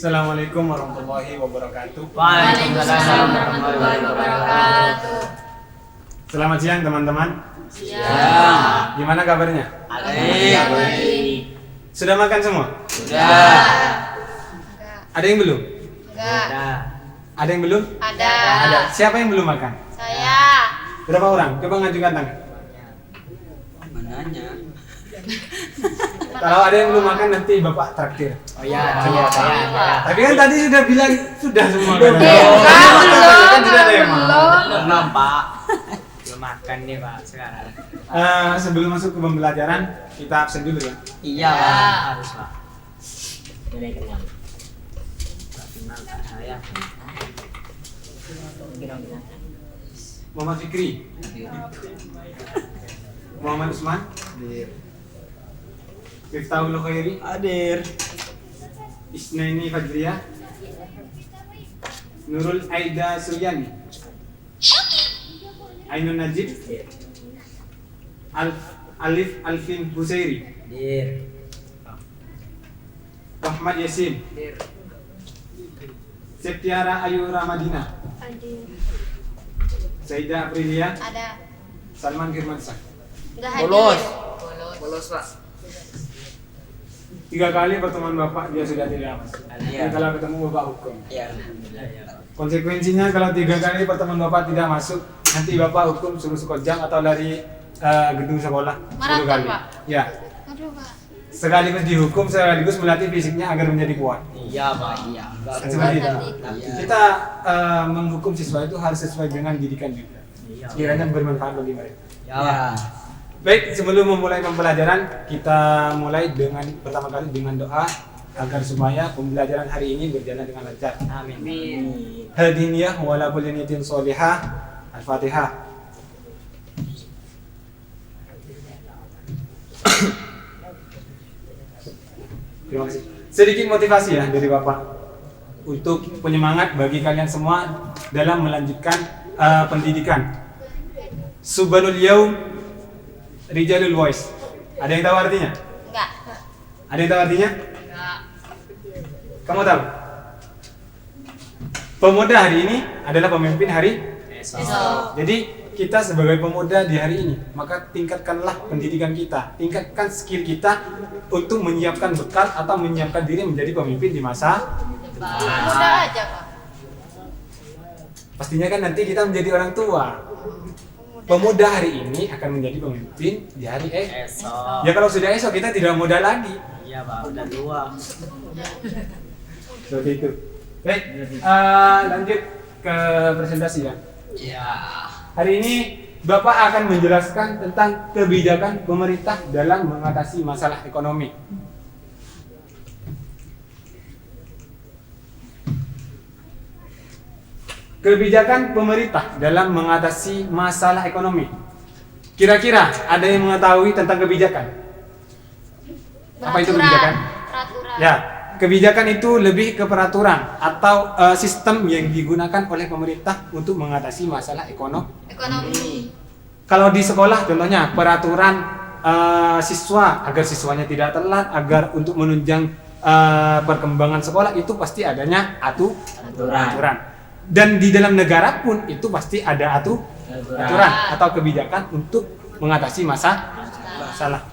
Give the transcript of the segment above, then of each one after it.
Assalamualaikum warahmatullahi wabarakatuh. Waalaikumsalam warahmatullahi wabarakatuh. Selamat siang teman-teman. Siang. Gimana kabarnya? Baik. Sudah makan semua? Sudah. Ada yang belum? Sudah. Ada yang belum? Ada. Siapa yang belum makan? Saya. Berapa orang? Coba ngajukan tangan. Mananya? Kalau ada yang belum makan nanti Bapak traktir. Oh iya, Tapi kan tadi sudah bilang sudah semua kan? Belum. Kan tidak ada yang mau. Belum, Pak. Belum makan nih, Pak, sekarang. Sebelum masuk ke pembelajaran, kita absen dulu ya. Iya, Pak. Harus, Pak. Boleh kenyang. Kenal saya. Muhammad Fikri, Muhammad Usman, Miftahul Khairi, Hadir. Isnaini Fajriyah, Nurul Aida Suryani, Ainun Najib, Alif Alvin Husairi, Hadir. Muhammad Yasin, Septiara Ayu Ramadina, Saida Aprilia, Ada. Salman Firmansyah. Enggak hadir. Bolos, Pak. 3 kali pertemuan Bapak dia sudah tidak masuk. Iya. Ini kalau ketemu Bapak hukum. Iya, alhamdulillah ya, Pak. Konsekuensinya kalau 3 kali pertemuan Bapak tidak masuk, nanti Bapak hukum suruh sekojang atau dari gedung sekolah 10 Maraton, kali. Pak. Ya. Aduh, Pak. Sekaligus dihukum, sekaligus melatih fisiknya agar menjadi kuat. Iya, Pak. Iya. Kan seperti itu. Iya. Kita menghukum siswa itu harus sesuai dengan didikan juga. Iya. Kiranya bermanfaat bagi mereka. Ya. Baik, sebelum memulai pembelajaran, kita mulai dengan pertama kali dengan doa agar supaya pembelajaran hari ini berjalan dengan lancar. Amin. Hadiniyah wala kulli niyatin sholihah. Al-Fatihah. Terima kasih. Sedikit motivasi ya dari Bapak untuk penyemangat bagi kalian semua dalam melanjutkan pendidikan. Subhanul Yaum Rijalul Voice. Ada yang tahu artinya? Enggak. Ada yang tahu artinya? Enggak. Kamu tahu? Pemuda hari ini adalah pemimpin hari Esok. Jadi kita sebagai pemuda di hari ini, maka tingkatkanlah pendidikan kita, tingkatkan skill kita untuk menyiapkan bekal atau menyiapkan diri menjadi pemimpin di masa Mudah aja, Pak. pastinya kan nanti kita menjadi orang tua. Pemuda hari ini akan menjadi pemimpin di hari Esok. Ya kalau sudah esok kita tidak muda lagi. Iya, Pak. Udah tua. Seperti itu. Baik, lanjut ke presentasi ya. Iya. Hari ini Bapak akan menjelaskan tentang kebijakan pemerintah dalam mengatasi masalah ekonomi. Kebijakan pemerintah dalam mengatasi masalah ekonomi. Kira-kira ada yang mengetahui tentang kebijakan? Apa itu kebijakan? Peraturan. Ya, kebijakan itu lebih ke peraturan atau sistem yang digunakan oleh pemerintah untuk mengatasi masalah Ekonomi. Kalau di sekolah contohnya peraturan siswa agar siswanya tidak telat, agar untuk menunjang perkembangan sekolah itu pasti adanya aturan. Dan di dalam negara pun itu pasti ada aturan atau kebijakan untuk mengatasi masalah.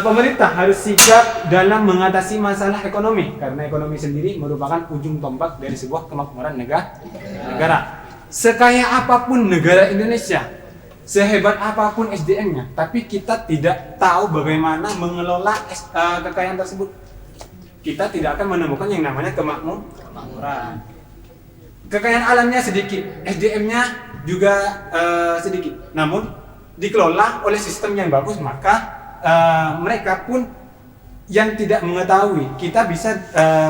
Pemerintah harus sigap dalam mengatasi masalah ekonomi karena ekonomi sendiri merupakan ujung tombak dari sebuah kemakmuran negara. Sekaya apapun negara Indonesia, sehebat apapun SDM-nya, tapi kita tidak tahu bagaimana mengelola kekayaan tersebut, kita tidak akan menemukan yang namanya kemakmuran. Kekayaan alamnya sedikit, SDM-nya juga sedikit, namun dikelola oleh sistem yang bagus, maka mereka pun yang tidak mengetahui,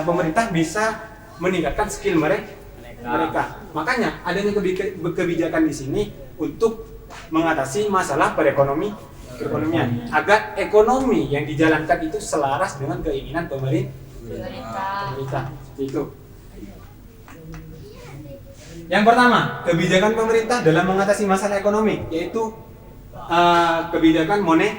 pemerintah bisa meningkatkan skill mereka. Makanya adanya kebijakan di sini untuk mengatasi masalah perekonomian, agar ekonomi yang dijalankan itu selaras dengan keinginan pemerintah. Itu. Yang pertama, kebijakan pemerintah dalam mengatasi masalah ekonomi, yaitu kebijakan moneter.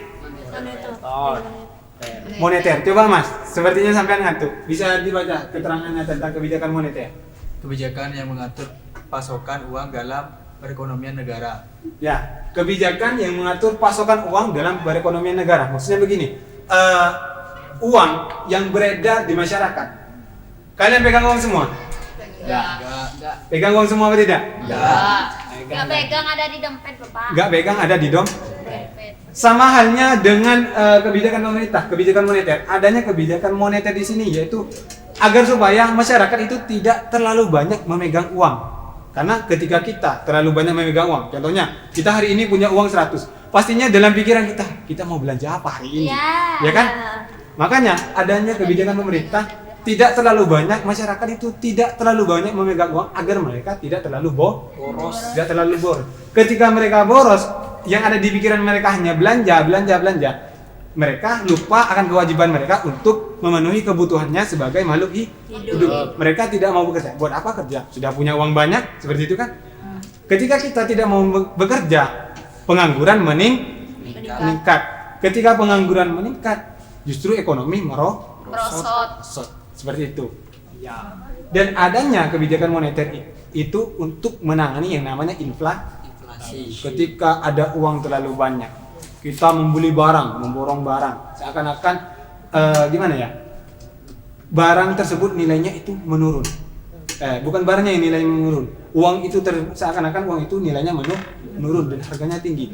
Moneter. Coba Mas, sepertinya sampean ngantuk. Bisa dibaca keterangannya tentang kebijakan moneter. Kebijakan yang mengatur pasokan uang dalam perekonomian negara. Ya, kebijakan yang mengatur pasokan uang dalam perekonomian negara. Maksudnya begini, uang yang beredar di masyarakat. Kalian pegang uang semua? Enggak. Pegang uang semua apa tidak? Enggak pegang ada di dompet, Bapak. Enggak pegang, ada di Dompet. Sama halnya dengan kebijakan pemerintah, kebijakan moneter. Adanya kebijakan moneter di sini yaitu agar supaya masyarakat itu tidak terlalu banyak memegang uang. Karena ketika kita terlalu banyak memegang uang, contohnya kita hari ini punya uang 100, pastinya dalam pikiran kita mau belanja apa hari ini, Iya. ya kan? Makanya adanya kebijakan pemerintah tidak terlalu banyak, masyarakat itu tidak terlalu banyak memegang uang agar mereka tidak terlalu boros, tidak terlalu boros. Ketika mereka boros, yang ada di pikiran mereka hanya belanja, mereka lupa akan kewajiban mereka untuk memenuhi kebutuhannya sebagai makhluk hidup. Mereka tidak mau bekerja. Buat apa kerja? Sudah punya uang banyak, seperti itu kan? Ketika kita tidak mau bekerja, pengangguran meningkat. Ketika pengangguran meningkat, justru ekonomi merosot. Seperti itu. Ya. Dan adanya kebijakan moneter itu untuk menangani yang namanya Inflasi. ketika ada uang terlalu banyak, kita membeli barang, memborong barang, seakan-akan gimana ya? Barang tersebut nilainya itu menurun. Bukan barangnya yang nilainya menurun. Uang itu seakan-akan uang itu nilainya menurun dan harganya tinggi.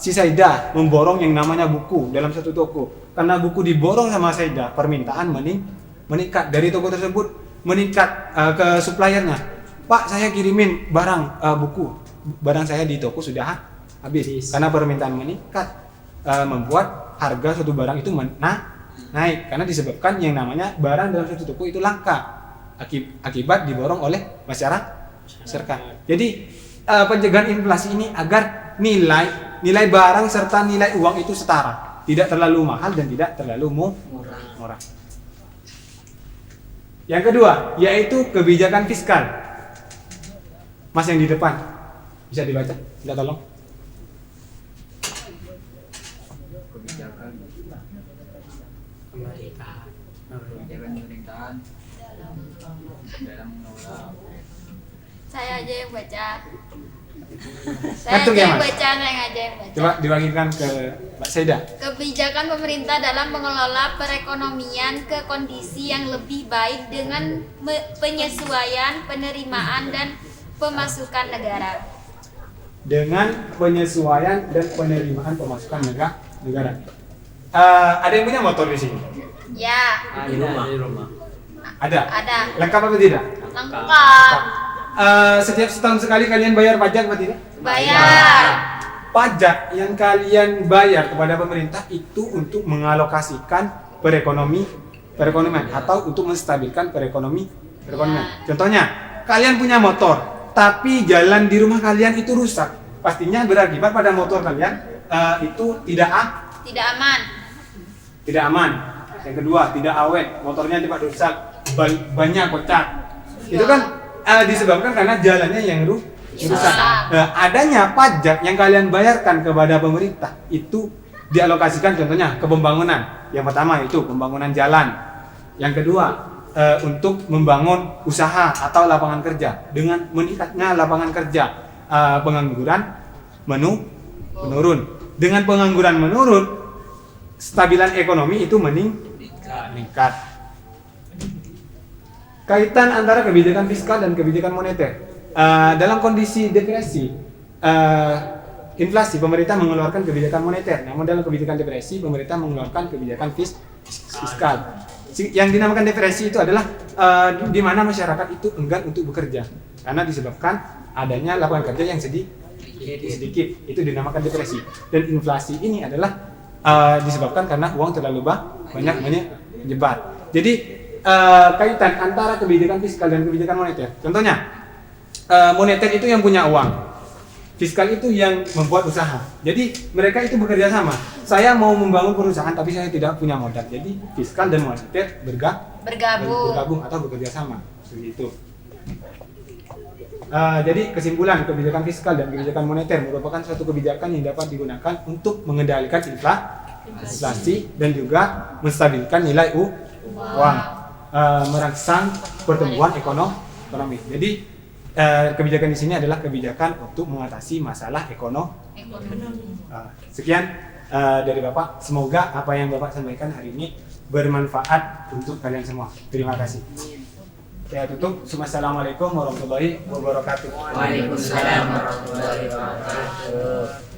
Si Saida memborong yang namanya buku dalam satu toko. Karena buku diborong sama Saida, permintaan meningkat dari toko tersebut, meningkat ke suppliernya. Pak, saya kirimin barang buku. Barang saya di toko sudah habis. Karena permintaan meningkat, membuat harga suatu barang itu naik. Karena disebabkan yang namanya barang dalam suatu toko itu langka. Akibat diborong oleh masyarakat. Jadi pencegahan inflasi ini agar nilai barang serta nilai uang itu setara. Tidak terlalu mahal dan tidak terlalu murah. Yang kedua, yaitu kebijakan fiskal. Mas yang di depan, bisa dibaca? Minta tolong. Kebijakan Pemerintahan. pemerintahan dalam mengelola. Saya aja yang baca. Ngantuk ya, Mas? Saya aja yang baca. Coba diwakilkan ke Mbak Saida. Kebijakan pemerintah dalam mengelola perekonomian ke kondisi yang lebih baik dengan penyesuaian penerimaan dan pemasukan negara. Dengan penyesuaian dan penerimaan pemasukan negara. Ada yang punya motor di sini? Ya, Di rumah. Ada. ada. Lengkap apa tidak? Lengkap. Setiap setahun sekali kalian bayar pajak apa tidak? Bayar. Pajak yang kalian bayar kepada pemerintah itu untuk mengalokasikan perekonomian atau untuk menstabilkan perekonomian. Contohnya, kalian punya motor, tapi jalan di rumah kalian itu rusak. Pastinya berakibat pada motor kalian itu tidak aman. Tidak aman. Yang kedua, tidak awet, motornya cepat rusak, banyak kocak. Itu kan disebabkan karena jalannya yang rusak. Nah, adanya pajak yang kalian bayarkan kepada pemerintah itu dialokasikan contohnya ke pembangunan. Yang pertama itu pembangunan jalan. Yang kedua untuk membangun usaha atau lapangan kerja. Dengan meningkatnya lapangan kerja, pengangguran menurun. Dengan pengangguran menurun, stabilan ekonomi itu meningkat. Kaitan antara kebijakan fiskal dan kebijakan moneter. Dalam kondisi depresi, inflasi, pemerintah mengeluarkan kebijakan moneter. Namun dalam kebijakan depresi, pemerintah mengeluarkan kebijakan fiskal. Yang dinamakan depresi itu adalah di mana masyarakat itu enggan untuk bekerja karena disebabkan adanya lapangan kerja yang sedikit. Itu dinamakan depresi. Dan inflasi ini adalah disebabkan karena uang terlalu banyak menyebar. Jadi kaitan antara kebijakan fiskal dan kebijakan moneter. Contohnya, moneter itu yang punya uang, fiskal itu yang membuat usaha. Jadi mereka itu bekerja sama. Saya mau membangun perusahaan tapi saya tidak punya modal. Jadi fiskal dan moneter bergabung atau bekerja sama. Seperti itu. Jadi kesimpulan, kebijakan fiskal dan kebijakan moneter merupakan suatu kebijakan yang dapat digunakan untuk mengendalikan inflasi dan juga menstabilkan nilai uang, merangsang pertumbuhan ekonomi. Jadi kebijakan di sini adalah kebijakan untuk mengatasi masalah ekonomi. Sekian dari Bapak. Semoga apa yang Bapak sampaikan hari ini bermanfaat untuk kalian semua. Terima kasih. Saya tutup. Assalamualaikum warahmatullahi wabarakatuh. Waalaikumsalam warahmatullahi wabarakatuh.